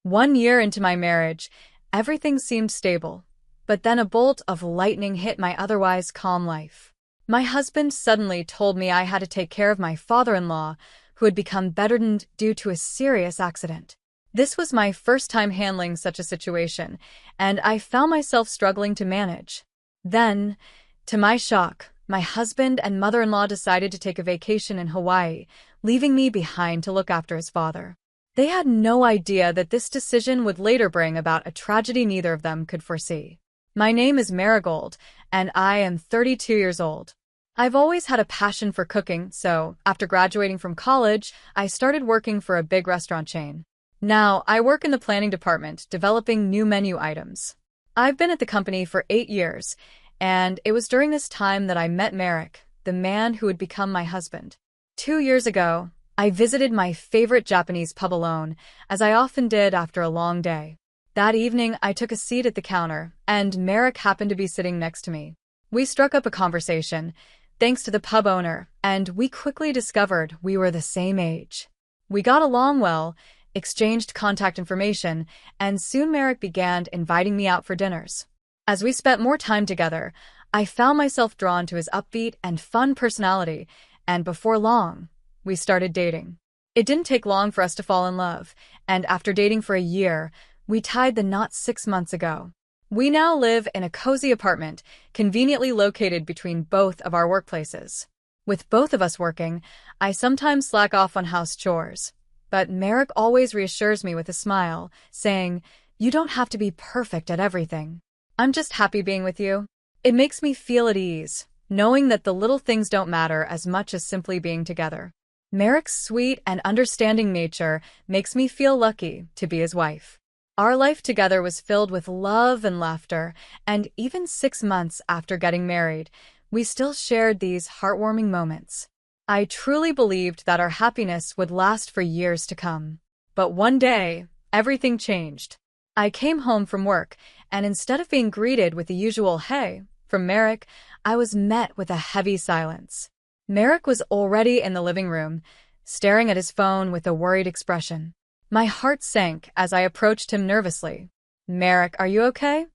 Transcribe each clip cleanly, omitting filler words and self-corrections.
1 year into my marriage, everything seemed stable, but then a bolt of lightning hit my otherwise calm life. My husband suddenly told me I had to take care of my father-in-law, who had become bedridden due to a serious accident. This was my first time handling such a situation, and I found myself struggling to manage. Then, to my shock, my husband and mother-in-law decided to take a vacation in Hawaii, leaving me behind to look after his father. They had no idea that this decision would later bring about a tragedy neither of them could foresee. My name is Marigold, and I am 32 years old. I've always had a passion for cooking, so after graduating from college, I started working for a big restaurant chain. Now, I work in the planning department, developing new menu items. I've been at the company for 8 years, and it was during this time that I met Merrick, the man who would become my husband. 2 years ago, I visited my favorite Japanese pub alone, as I often did after a long day. That evening, I took a seat at the counter, and Merrick happened to be sitting next to me. We struck up a conversation, thanks to the pub owner, and we quickly discovered we were the same age. We got along well, exchanged contact information, and soon Merrick began inviting me out for dinners. As we spent more time together, I found myself drawn to his upbeat and fun personality, and before long, we started dating. It didn't take long for us to fall in love, and after dating for a year, we tied the knot 6 months ago. We now live in a cozy apartment, conveniently located between both of our workplaces. With both of us working, I sometimes slack off on house chores. But Merrick always reassures me with a smile, saying, "You don't have to be perfect at everything. I'm just happy being with you." It makes me feel at ease, knowing that the little things don't matter as much as simply being together. Merrick's sweet and understanding nature makes me feel lucky to be his wife. Our life together was filled with love and laughter, and even 6 months after getting married, we still shared these heartwarming moments. I truly believed that our happiness would last for years to come. But one day, everything changed. I came home from work, and instead of being greeted with the usual "hey" from Merrick, I was met with a heavy silence. Merrick was already in the living room, staring at his phone with a worried expression. My heart sank as I approached him nervously. "Merrick, are you okay?"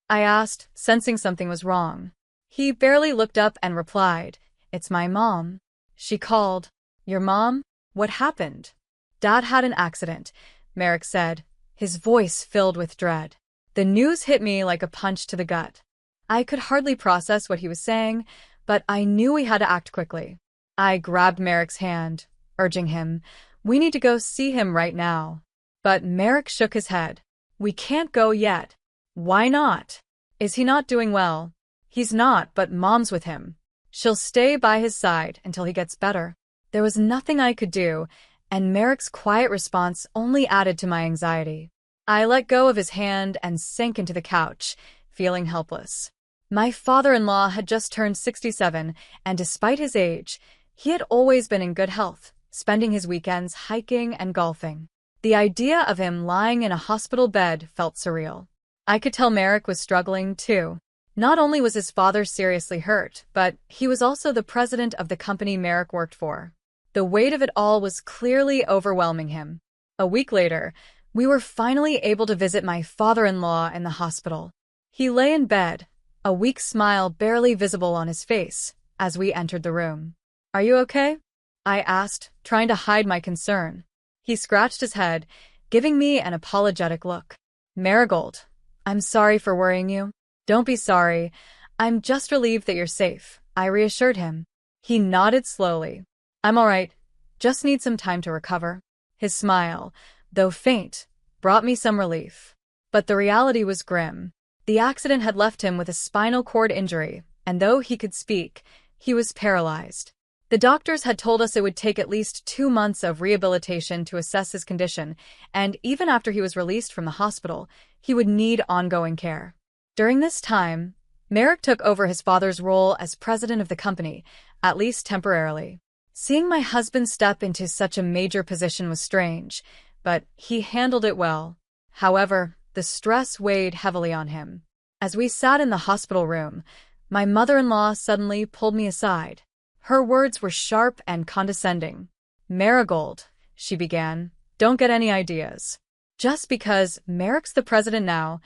I asked, sensing something was wrong. He barely looked up and replied, "It's my mom. She called." "Your mom? What happened?" "Dad had an accident," Merrick said, his voice filled with dread. The news hit me like a punch to the gut. I could hardly process what he was saying, but I knew we had to act quickly. I grabbed Merrick's hand, urging him, "We need to go see him right now." But Merrick shook his head. "We can't go yet." "Why not? Is he not doing well?" "He's not, but Mom's with him. She'll stay by his side until he gets better." There was nothing I could do, and Merrick's quiet response only added to my anxiety. I let go of his hand and sank into the couch, feeling helpless. My father-in-law had just turned 67, and despite his age, he had always been in good health, spending his weekends hiking and golfing. The idea of him lying in a hospital bed felt surreal. I could tell Merrick was struggling, too. Not only was his father seriously hurt, but he was also the president of the company Merrick worked for. The weight of it all was clearly overwhelming him. A week later, we were finally able to visit my father-in-law in the hospital. He lay in bed, a weak smile barely visible on his face, as we entered the room. "Are you okay?" I asked, trying to hide my concern. He scratched his head, giving me an apologetic look. "Marigold, I'm sorry for worrying you." "Don't be sorry. I'm just relieved that you're safe," I reassured him. He nodded slowly. "I'm all right. Just need some time to recover." His smile, though faint, brought me some relief. But the reality was grim. The accident had left him with a spinal cord injury, and though he could speak, he was paralyzed. The doctors had told us it would take at least 2 months of rehabilitation to assess his condition, and even after he was released from the hospital, he would need ongoing care. During this time, Merrick took over his father's role as president of the company, at least temporarily. Seeing my husband step into such a major position was strange, but he handled it well. However, the stress weighed heavily on him. As we sat in the hospital room, my mother-in-law suddenly pulled me aside. Her words were sharp and condescending. "Marigold," she began, "don't get any ideas. Just because Merrick's the president now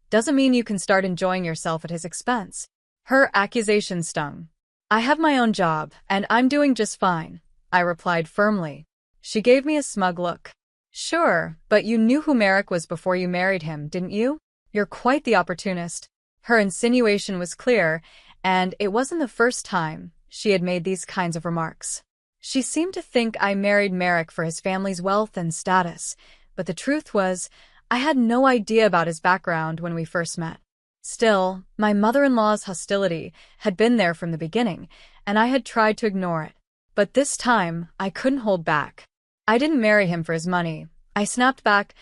doesn't mean you can start enjoying yourself at his expense. Her accusation stung. I have my own job, and I'm doing just fine, I replied firmly. She gave me a smug look. Sure, but you knew who Merrick was before you married him, didn't you? You're quite the opportunist. Her insinuation was clear, and it wasn't the first time she had made these kinds of remarks. She seemed to think I married Merrick for his family's wealth and status, but the truth was, I had no idea about his background when we first met. Still, my mother-in-law's hostility had been there from the beginning, and I had tried to ignore it. But this time, I couldn't hold back. I didn't marry him for his money. I snapped back.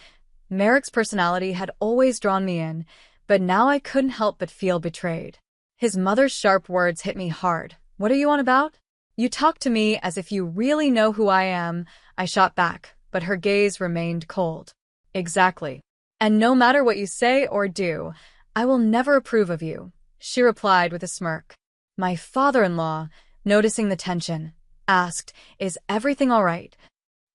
Merrick's personality had always drawn me in, but now I couldn't help but feel betrayed. His mother's sharp words hit me hard. What are you on about? You talk to me as if you really know who I am, I shot back, but her gaze remained cold. Exactly. And no matter what you say or do, I will never approve of you, she replied with a smirk. My father-in-law, noticing the tension, asked, Is everything all right?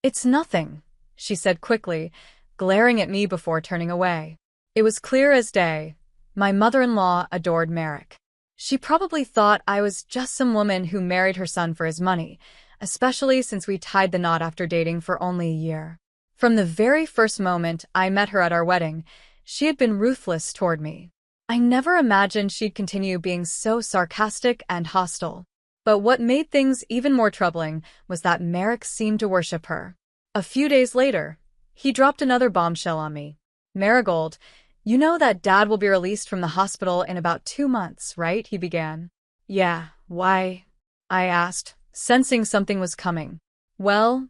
It's nothing, she said quickly, glaring at me before turning away. It was clear as day. My mother-in-law adored Merrick. She probably thought I was just some woman who married her son for his money, especially since we tied the knot after dating for only a year. From the very first moment I met her at our wedding, she had been ruthless toward me. I never imagined she'd continue being so sarcastic and hostile. But what made things even more troubling was that Merrick seemed to worship her. A few days later, he dropped another bombshell on me. Marigold, you know that Dad will be released from the hospital in about 2 months, right? He began. Yeah, why? I asked, sensing something was coming. Well,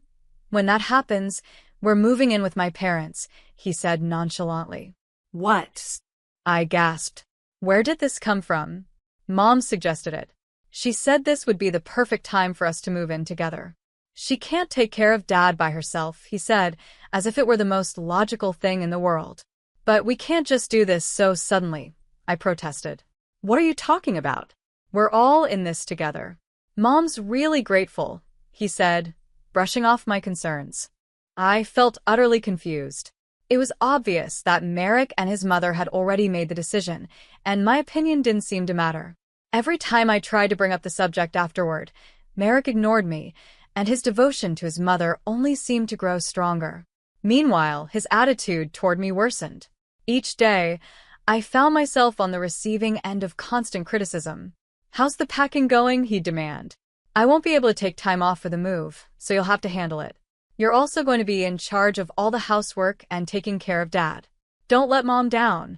when that happens, we're moving in with my parents, he said nonchalantly. What? I gasped. Where did this come from? Mom suggested it. She said this would be the perfect time for us to move in together. She can't take care of Dad by herself, he said, as if it were the most logical thing in the world. But we can't just do this so suddenly, I protested. What are you talking about? We're all in this together. Mom's really grateful, he said, brushing off my concerns. I felt utterly confused. It was obvious that Merrick and his mother had already made the decision, and my opinion didn't seem to matter. Every time I tried to bring up the subject afterward, Merrick ignored me, and his devotion to his mother only seemed to grow stronger. Meanwhile, his attitude toward me worsened. Each day, I found myself on the receiving end of constant criticism. How's the packing going? He'd demand. I won't be able to take time off for the move, so you'll have to handle it. You're also going to be in charge of all the housework and taking care of Dad. Don't let Mom down.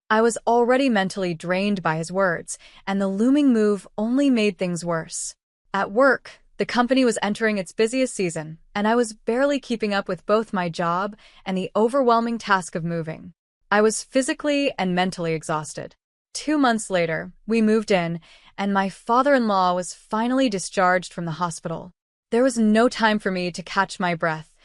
I was already mentally drained by his words, and the looming move only made things worse. At work, the company was entering its busiest season, and I was barely keeping up with both my job and the overwhelming task of moving. I was physically and mentally exhausted. 2 months later, we moved in, and my father-in-law was finally discharged from the hospital. There was no time for me to catch my breath.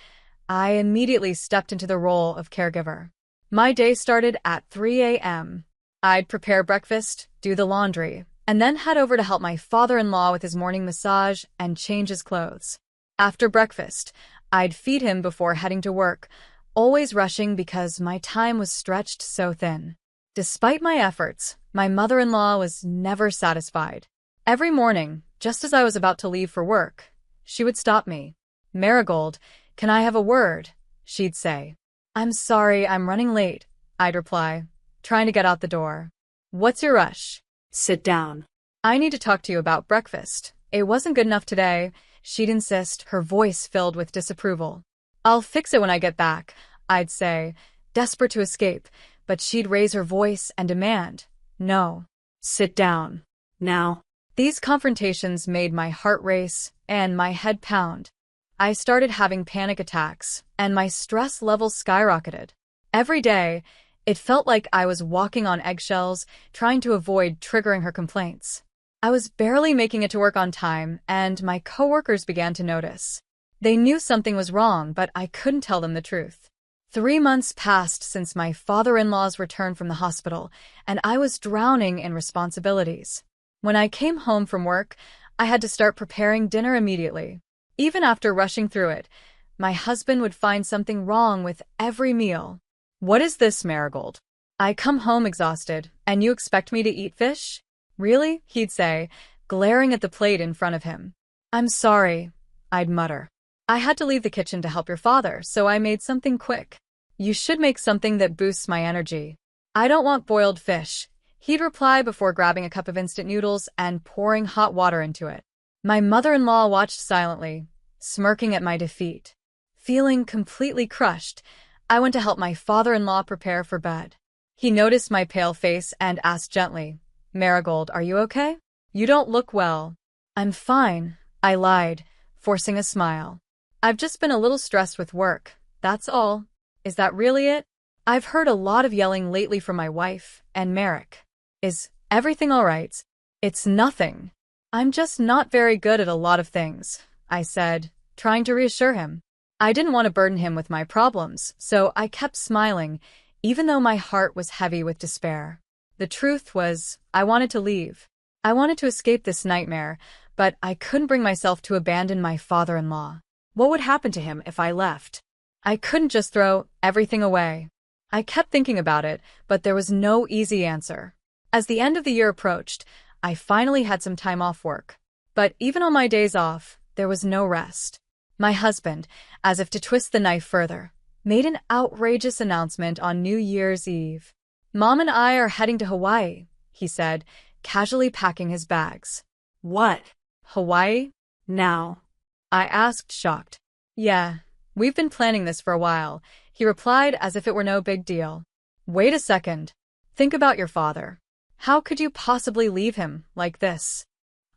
I immediately stepped into the role of caregiver. My day started at 3 a.m. I'd prepare breakfast, do the laundry, and then head over to help my father-in-law with his morning massage and change his clothes. After breakfast, I'd feed him before heading to work, always rushing because my time was stretched so thin. Despite my efforts, my mother-in-law was never satisfied. Every morning, just as I was about to leave for work, she would stop me. Marigold, can I have a word? She'd say. I'm sorry, I'm running late, I'd reply, trying to get out the door. What's your rush? Sit down. I need to talk to you about breakfast. It wasn't good enough today, she'd insist, her voice filled with disapproval. I'll fix it when I get back, I'd say, desperate to escape, but she'd raise her voice and demand, no. Sit down. Now. These confrontations made my heart race and my head pound. I started having panic attacks, and my stress levels skyrocketed. Every day, it felt like I was walking on eggshells, trying to avoid triggering her complaints. I was barely making it to work on time, and my coworkers began to notice. They knew something was wrong, but I couldn't tell them the truth. 3 months passed since my father-in-law's return from the hospital, and I was drowning in responsibilities. When I came home from work, I had to start preparing dinner immediately. Even after rushing through it, my husband would find something wrong with every meal. What is this, Marigold? I come home exhausted, and you expect me to eat fish? Really? He'd say, glaring at the plate in front of him. I'm sorry, I'd mutter. I had to leave the kitchen to help your father, so I made something quick. You should make something that boosts my energy. I don't want boiled fish, he'd reply before grabbing a cup of instant noodles and pouring hot water into it. My mother-in-law watched silently, smirking at my defeat. Feeling completely crushed, I went to help my father-in-law prepare for bed. He noticed my pale face and asked gently, Marigold, are you okay? You don't look well. I'm fine, I lied, forcing a smile. I've just been a little stressed with work, that's all. Is that really it? I've heard a lot of yelling lately from my wife and Merrick. Is everything all right? It's nothing. I'm just not very good at a lot of things, I said, trying to reassure him. I didn't want to burden him with my problems, so I kept smiling, even though my heart was heavy with despair. The truth was, I wanted to leave. I wanted to escape this nightmare, but I couldn't bring myself to abandon my father-in-law. What would happen to him if I left? I couldn't just throw everything away. I kept thinking about it, but there was no easy answer. As the end of the year approached, I finally had some time off work. But even on my days off, there was no rest. My husband, as if to twist the knife further, made an outrageous announcement on New Year's Eve. Mom and I are heading to Hawaii, he said, casually packing his bags. What? Hawaii? Now? I asked, shocked. Yeah, we've been planning this for a while, he replied as if it were no big deal. Wait a second. Think about your father. How could you possibly leave him like this?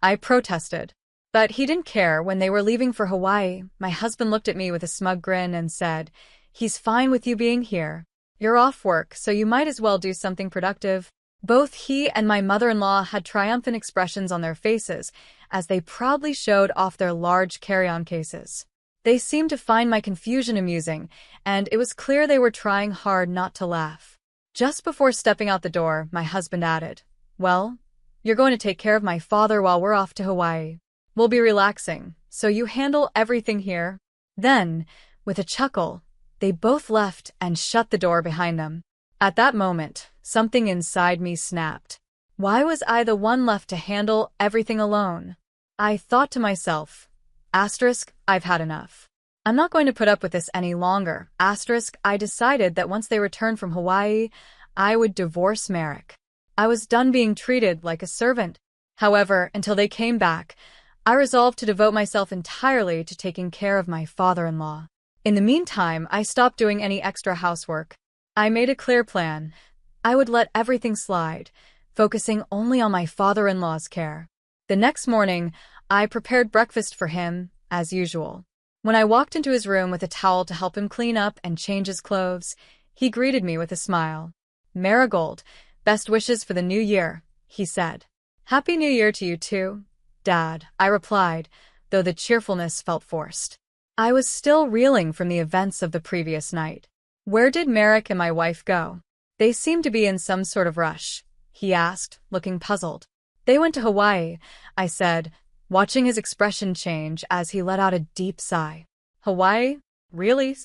I protested. But he didn't care. When they were leaving for Hawaii, my husband looked at me with a smug grin and said, He's fine with you being here. You're off work, so you might as well do something productive. Both he and my mother-in-law had triumphant expressions on their faces as they proudly showed off their large carry-on cases. They seemed to find my confusion amusing, and it was clear they were trying hard not to laugh. Just before stepping out the door, my husband added, Well, you're going to take care of my father while we're off to Hawaii. We'll be relaxing, so you handle everything here. Then, with a chuckle, they both left and shut the door behind them. At that moment, something inside me snapped. Why was I the one left to handle everything alone? I thought to myself, I've had enough. I'm not going to put up with this any longer. I decided that once they returned from Hawaii, I would divorce Merrick. I was done being treated like a servant. However, until they came back, I resolved to devote myself entirely to taking care of my father-in-law. In the meantime, I stopped doing any extra housework. I made a clear plan. I would let everything slide, focusing only on my father-in-law's care. The next morning, I prepared breakfast for him, as usual. When I walked into his room with a towel to help him clean up and change his clothes, he greeted me with a smile. Marigold, best wishes for the new year, he said. Happy New Year to you too, Dad, I replied, though the cheerfulness felt forced. I was still reeling from the events of the previous night. Where did Merrick and my wife go? They seemed to be in some sort of rush, he asked, looking puzzled. They went to Hawaii, I said, watching his expression change as he let out a deep sigh. Hawaii? Really?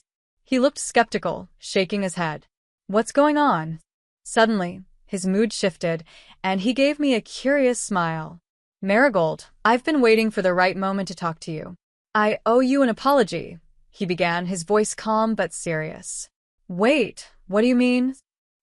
He looked skeptical, shaking his head. What's going on? Suddenly, his mood shifted, and he gave me a curious smile. Marigold, I've been waiting for the right moment to talk to you. I owe you an apology, he began, his voice calm but serious. Wait, what do you mean?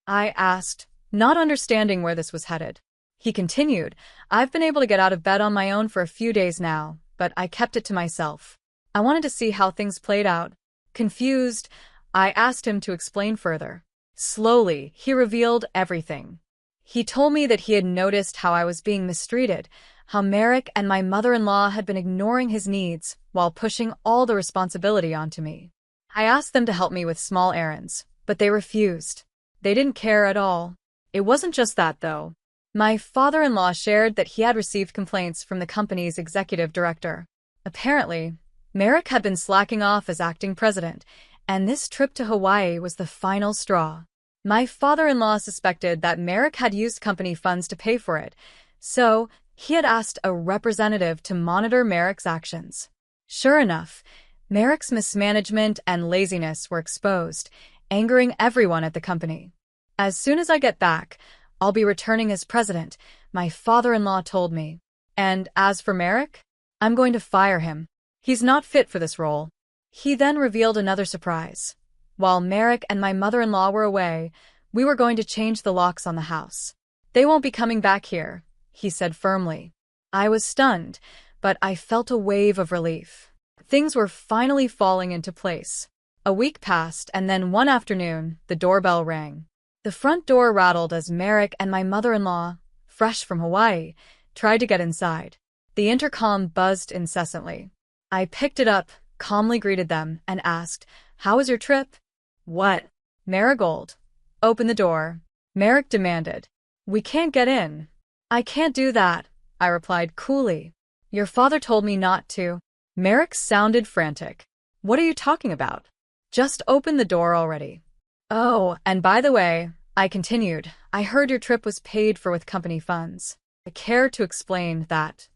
I asked, not understanding where this was headed. He continued, I've been able to get out of bed on my own for a few days now, but I kept it to myself. I wanted to see how things played out. Confused, I asked him to explain further. Slowly, he revealed everything. He told me that he had noticed how I was being mistreated, how Merrick and my mother-in-law had been ignoring his needs while pushing all the responsibility onto me. I asked them to help me with small errands, but they refused. They didn't care at all. It wasn't just that, though. My father-in-law shared that he had received complaints from the company's executive director. Apparently, Merrick had been slacking off as acting president, and this trip to Hawaii was the final straw. My father-in-law suspected that Merrick had used company funds to pay for it, so he had asked a representative to monitor Merrick's actions. Sure enough, Merrick's mismanagement and laziness were exposed, angering everyone at the company. As soon as I get back, I'll be returning as president, my father-in-law told me. And as for Merrick, I'm going to fire him. He's not fit for this role. He then revealed another surprise. While Merrick and my mother-in-law were away, we were going to change the locks on the house. They won't be coming back here, he said firmly. I was stunned, but I felt a wave of relief. Things were finally falling into place. A week passed, and then one afternoon, the doorbell rang. The front door rattled as Merrick and my mother-in-law, fresh from Hawaii, tried to get inside. The intercom buzzed incessantly. I picked it up, calmly greeted them, and asked, "How was your trip?" "What?" "Marigold. Open the door," Merrick demanded. "We can't get in." "I can't do that," I replied coolly. "Your father told me not to." Merrick sounded frantic. "What are you talking about? Just open the door already." "Oh, and by the way," I continued, "I heard your trip was paid for with company funds." I care to explain that.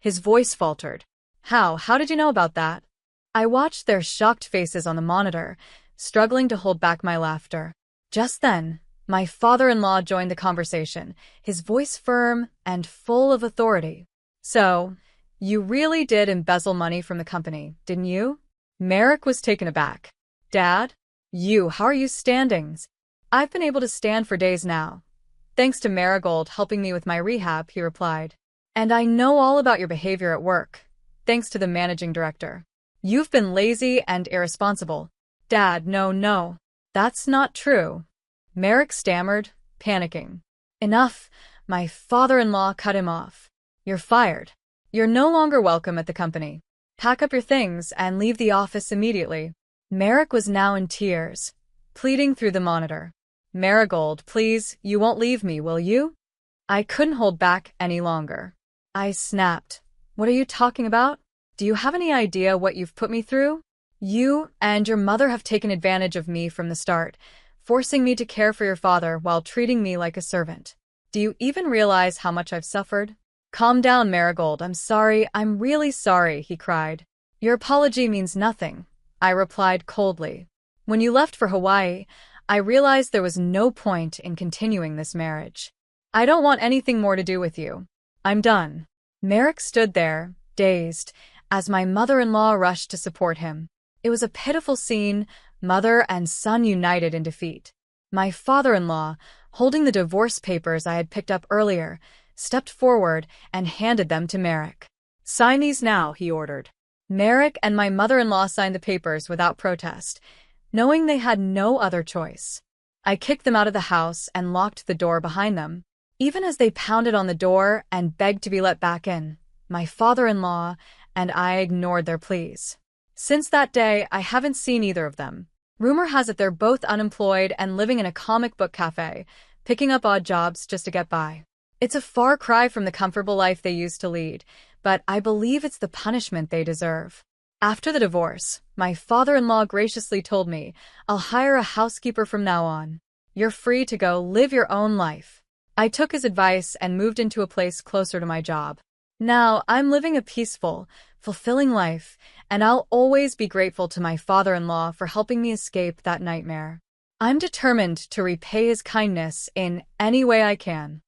His voice faltered. How did you know about that?" I watched their shocked faces on the monitor, struggling to hold back my laughter. Just then, my father-in-law joined the conversation, his voice firm and full of authority. "So, you really did embezzle money from the company, didn't you?" Merrick was taken aback. "Dad? How are you standing?" "I've been able to stand for days now. Thanks to Marigold helping me with my rehab," he replied. "And I know all about your behavior at work, thanks to the managing director. You've been lazy and irresponsible." "Dad, no. That's not true," Merrick stammered, panicking. "Enough," my father-in-law cut him off. "You're fired. You're no longer welcome at the company. Pack up your things and leave the office immediately." Merrick was now in tears, pleading through the monitor. "Marigold, please, you won't leave me, will you?" I couldn't hold back any longer. I snapped. "What are you talking about? Do you have any idea what you've put me through? You and your mother have taken advantage of me from the start, forcing me to care for your father while treating me like a servant. Do you even realize how much I've suffered?" "Calm down, Marigold. I'm sorry. I'm really sorry," he cried. "Your apology means nothing," I replied coldly. "When you left for Hawaii, I realized there was no point in continuing this marriage. I don't want anything more to do with you. I'm done." Merrick stood there, dazed, as my mother-in-law rushed to support him. It was a pitiful scene, mother and son united in defeat. My father-in-law, holding the divorce papers I had picked up earlier, stepped forward and handed them to Merrick. "Sign these now," he ordered. Merrick and my mother-in-law signed the papers without protest, knowing they had no other choice. I kicked them out of the house and locked the door behind them. Even as they pounded on the door and begged to be let back in, my father-in-law and I ignored their pleas. Since that day, I haven't seen either of them. Rumor has it they're both unemployed and living in a comic book cafe, picking up odd jobs just to get by. It's a far cry from the comfortable life they used to lead, but I believe it's the punishment they deserve. After the divorce, my father-in-law graciously told me, "I'll hire a housekeeper from now on. You're free to go live your own life." I took his advice and moved into a place closer to my job. Now, I'm living a peaceful, fulfilling life, and I'll always be grateful to my father-in-law for helping me escape that nightmare. I'm determined to repay his kindness in any way I can.